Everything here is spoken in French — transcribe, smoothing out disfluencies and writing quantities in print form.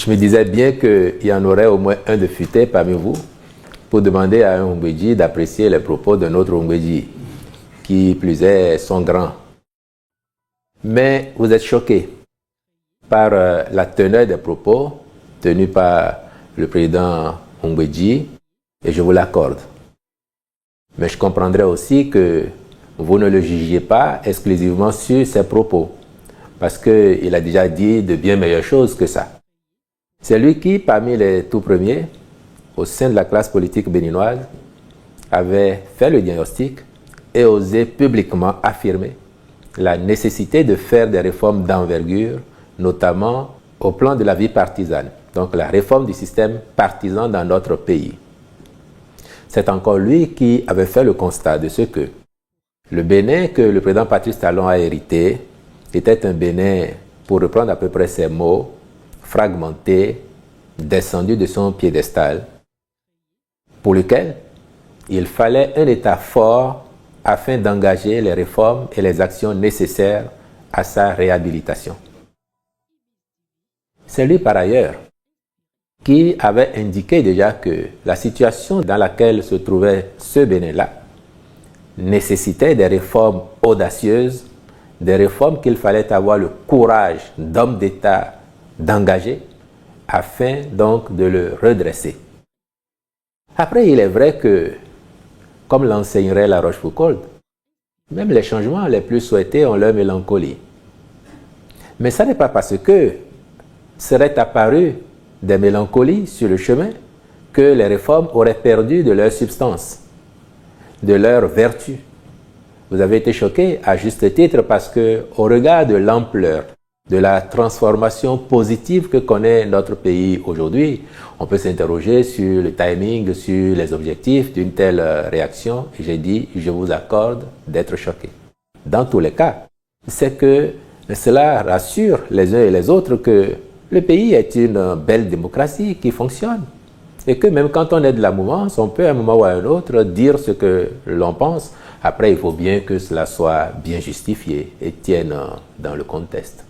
Je me disais bien qu'il y en aurait au moins un de futé parmi vous pour demander à un Hongweji d'apprécier les propos d'un autre Hongweji, qui plus est sont grands. Mais vous êtes choqués par la teneur des propos tenus par le président Hongweji, et je vous l'accorde. Mais je comprendrais aussi que vous ne le jugiez pas exclusivement sur ses propos, parce qu'il a déjà dit de bien meilleures choses que ça. C'est lui qui, parmi les tout premiers, au sein de la classe politique béninoise, avait fait le diagnostic et osé publiquement affirmer la nécessité de faire des réformes d'envergure, notamment au plan de la vie partisane, donc la réforme du système partisan dans notre pays. C'est encore lui qui avait fait le constat de ce que le Bénin que le président Patrice Talon a hérité était un Bénin, pour reprendre à peu près ses mots, fragmenté, descendu de son piédestal, pour lequel il fallait un État fort afin d'engager les réformes et les actions nécessaires à sa réhabilitation. C'est lui par ailleurs qui avait indiqué déjà que la situation dans laquelle se trouvait ce Bénin-là nécessitait des réformes audacieuses, des réformes qu'il fallait avoir le courage d'homme d'État d'engager afin donc de le redresser. Après, il est vrai que, comme l'enseignerait La Rochefoucauld, même les changements les plus souhaités ont leur mélancolie. Mais ça n'est pas parce que seraient apparues des mélancolies sur le chemin que les réformes auraient perdu de leur substance, de leur vertu. Vous avez été choqués à juste titre parce que, au regard de l'ampleur de la transformation positive que connaît notre pays aujourd'hui, on peut s'interroger sur le timing, sur les objectifs d'une telle réaction. J'ai dit, je vous accorde d'être choqués. Dans tous les cas, c'est que cela rassure les uns et les autres que le pays est une belle démocratie qui fonctionne. Et que même quand on est de la mouvance, on peut à un moment ou à un autre dire ce que l'on pense. Après, il faut bien que cela soit bien justifié et tienne dans le contexte.